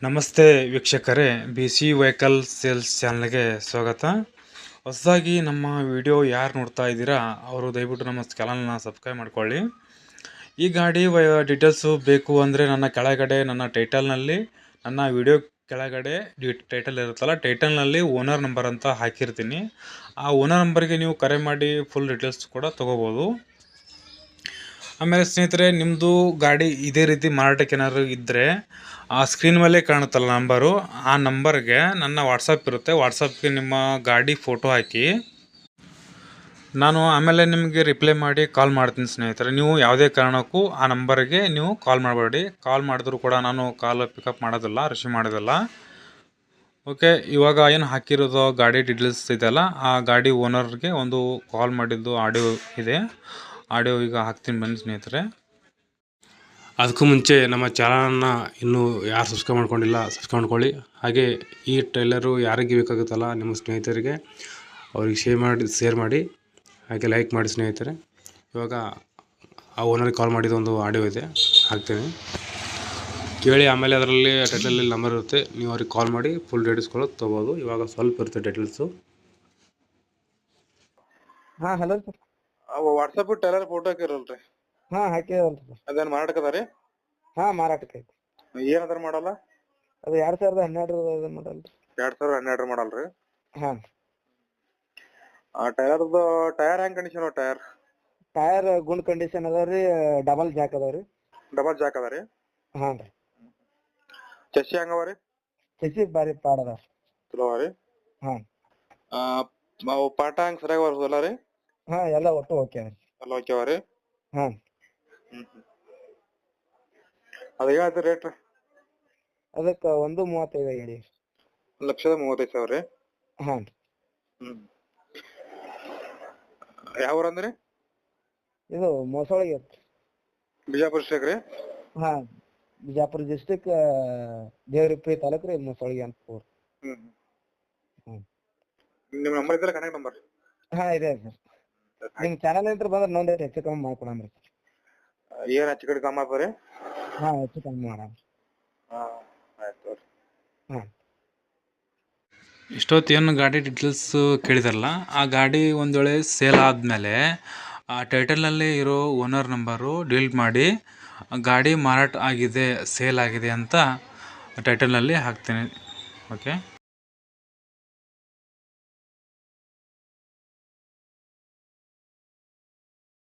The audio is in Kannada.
ನಮಸ್ತೆ ವೀಕ್ಷಕರೇ, ಬಿ ಸಿ ವೆಹಿಕಲ್ ಸೇಲ್ಸ್ ಚಾನಲ್ಗೆ ಸ್ವಾಗತ. ಹೊಸದಾಗಿ ನಮ್ಮ ವಿಡಿಯೋ ಯಾರು ನೋಡ್ತಾ ಇದ್ದೀರಾ ಅವರು ದಯವಿಟ್ಟು ನಮ್ಮ ಚಾನಲ್ನ ಸಬ್ಸ್ಕ್ರೈಬ್ ಮಾಡ್ಕೊಳ್ಳಿ. ಈ ಗಾಡಿ ಡೀಟೇಲ್ಸು ಬೇಕು ಅಂದರೆ ನನ್ನ ಕೆಳಗಡೆ ನನ್ನ ಟೈಟಲ್ನಲ್ಲಿ ನನ್ನ ವಿಡಿಯೋ ಕೆಳಗಡೆ ಟೈಟಲ್ ಇರುತ್ತಲ್ಲ, ಟೈಟಲ್ನಲ್ಲಿ ಓನರ್ ನಂಬರ್ ಅಂತ ಹಾಕಿರ್ತೀನಿ. ಆ ಓನರ್ ನಂಬರ್ಗೆ ನೀವು ಕರೆ ಮಾಡಿ ಫುಲ್ ಡೀಟೇಲ್ಸ್ ಕೂಡ ತೊಗೋಬೋದು. ಆಮೇಲೆ ಸ್ನೇಹಿತರೆ, ನಿಮ್ಮದು ಗಾಡಿ ಇದೇ ರೀತಿ ಮಾರಾಟಕ್ಕೆ ಏನಾದ್ರು ಇದ್ದರೆ ಆ ಸ್ಕ್ರೀನ್ ಮೇಲೆ ಕಾಣುತ್ತಲ್ಲ ನಂಬರು, ಆ ನಂಬರ್ಗೆ ನನ್ನ ವಾಟ್ಸಪ್ ಇರುತ್ತೆ. ವಾಟ್ಸಪ್ಗೆ ನಿಮ್ಮ ಗಾಡಿ ಫೋಟೋ ಹಾಕಿ ನಾನು ಆಮೇಲೆ ನಿಮಗೆ ರಿಪ್ಲೈ ಮಾಡಿ ಕಾಲ್ ಮಾಡ್ತೀನಿ ಸ್ನೇಹಿತರೆ. ನೀವು ಯಾವುದೇ ಕಾರಣಕ್ಕೂ ಆ ನಂಬರ್ಗೆ ನೀವು ಕಾಲ್ ಮಾಡಬೇಡಿ. ಕಾಲ್ ಮಾಡಿದ್ರು ಕೂಡ ನಾನು ಕಾಲ್ ಪಿಕಪ್ ಮಾಡೋದಿಲ್ಲ, ರಿಸೀವ್ ಮಾಡೋದಿಲ್ಲ. ಓಕೆ, ಇವಾಗ ಏನು ಹಾಕಿರೋದು ಗಾಡಿ ಡೀಟೇಲ್ಸ್ ಇದೆಯಲ್ಲ, ಆ ಗಾಡಿ ಓನರ್ಗೆ ಒಂದು ಕಾಲ್ ಮಾಡಿದ್ದು ಆಡಿಯೋ ಇದೆ. ಆಡಿಯೋ ಈಗ ಹಾಕ್ತೀನಿ ಬನ್ನಿ ಸ್ನೇಹಿತರೆ. ಅದಕ್ಕೂ ಮುಂಚೆ ನಮ್ಮ ಚಾನಲನ್ನು ಇನ್ನೂ ಯಾರು ಸಬ್ಸ್ಕ್ರೈಬ್ ಮಾಡ್ಕೊಂಡಿಲ್ಲ ಸಬ್ಸ್ಕ್ರೈಬ್ ಮಾಡ್ಕೊಳ್ಳಿ. ಹಾಗೆ ಈ ಟ್ರೈಲರು ಯಾರಿಗೆ ಬೇಕಾಗುತ್ತಲ್ಲ ನಿಮ್ಮ ಸ್ನೇಹಿತರಿಗೆ ಅವ್ರಿಗೆ ಶೇರ್ ಮಾಡಿ ಹಾಗೆ ಲೈಕ್ ಮಾಡಿ ಸ್ನೇಹಿತರೆ. ಇವಾಗ ಆ ಓನರಿಗೆ ಕಾಲ್ ಮಾಡಿದ ಒಂದು ಆಡಿಯೋ ಇದೆ, ಹಾಕ್ತೀನಿ ಕೇಳಿ. ಆಮೇಲೆ ಅದರಲ್ಲಿ ಟೈಟಲಲ್ಲಿ ನಂಬರ್ ಇರುತ್ತೆ, ನೀವು ಅವ್ರಿಗೆ ಕಾಲ್ ಮಾಡಿ ಫುಲ್ ಡೀಟೇಲ್ಸ್ಗಳು ತೊಗೋಬೋದು. ಇವಾಗ ಸ್ವಲ್ಪ ಇರುತ್ತೆ ಡೀಟೇಲ್ಸು. ಹಾಂ hello sir. WhatsApp tailor photo ಹಾಕಿರಲ್ರಿ, ಹಾಂ ಹಾಕಿದಲ್ರಿ ಸರ್. ಅದೇನ್ ಮಾರಾಟಕ್ಕೆ ಅದ ರೀ? ಹಾಂ ಮಾರಾಟಕ್ಕೆ ಐತಿ. ಏನ್ ಅದ್ರ ಮಾಡಲ್ಲ? ಅದು 2012 ಮಾಡಲ್ ರೀ. 2012 ಮಾಡಲ್ರಿ? ಹಾಂ. ಆ ಟೈಲರ್ದು ಟೈರ್ ಹೆಂಗ್ ಕಂಡೀಷನ್? ಟೈರ್ ಗುಡ್ ಕಂಡೀಷನ್ ಅದ ರೀ, ಡಬಲ್ ಜಾಕ್ ಅದಾವ ರೀ. ಡಬಲ್ ಜಾಕ್ ಅದ ರೀ? ಹಾಂ ರೀ. ಚಸ್ಸಿ ಹೆಂಗವ ರೀ? ಚಸಿ ಬಾರಿ ಪಾಡ ಅದ ಚಲೋ ರೀ? ಹಾಂ. ಪಾಟ ಹೆಂಗ್ ಸರಿಯಾಗಿ ಬರ್ತದಲ್ಲ ರೀ? ಹಾಂ, ಎಲ್ಲ ಒಟ್ಟು ಓಕೆ ರೀ. ಎಲ್ಲ ಓಕೆ ಅವ ರೀ? ಹಾಂ. ಅದ ಹೇಳ್ತೀರಿ ರೇಟ್? ಅದಕ್ಕೆ 1.35 ಹೇಳಿ. 1,35,000 ರೀ? ಹಾಂ. ಯಾವ ಊರು ಅಂದ್ರಿ? ಇದು ಮೊಸೊಳಗೆ ಬಿಜಾಪುರ ಡಿಸ್ಟ್ರಿಕ್ಟ್ ರೀ? ಹಾಂ, ಬಿಜಾಪುರ ಡಿಸ್ಟ್ರಿಕ್ಟ್, ದೇವರಿಪ್ಪಿ ತಾಲೂಕು ರೀ, ಮೊಸೊಳಗೆ ಅಂತ ಊರು. ನಿಮ್ಮ ನಂಬರ್ ಇದ್ರೆ ಕನೆಕ್ಟ್ ನಂಬರ್? ಹಾಂ ಇದೆ ಸರ್. ನಿಮ್ಮ ಚಾನಲ್ ಅಂತ ಬಂದ್ರೆ ನೋಡಿ ಹೆಚ್ಚು ಕಮ್ಮಿ ಮಾಡ್ಕೊಡಮ್ರಿ. ಏನ್ ಹೆಚ್ಚು ಕಡೆ ಕಮ್ಮಿ ಆಗ್ತದೆ ರೀ? ಹಾಂ, ಹೆಚ್ಚು ಕಮ್ಮಿ ಮಾಡೋಣ. ಆಯ್ತು. ಹಾಂ. ಇಷ್ಟೊತ್ತೇನು ಗಾಡಿ ಡೀಟೇಲ್ಸ್ ಕೇಳಿದಾರಲ್ಲ, ಆ ಗಾಡಿ ಒಂದು ವೇಳೆ ಸೇಲ್ ಆದಮೇಲೆ ಆ ಟೈಟಲ್ನಲ್ಲಿ ಇರೋ ಓನರ್ ನಂಬರು ಡಿಲೀಟ್ ಮಾಡಿ ಗಾಡಿ ಮಾರಾಟ ಆಗಿದೆ, ಸೇಲ್ ಆಗಿದೆ ಅಂತ ಟೈಟಲ್ನಲ್ಲಿ ಹಾಕ್ತೀನಿ. ಓಕೆ.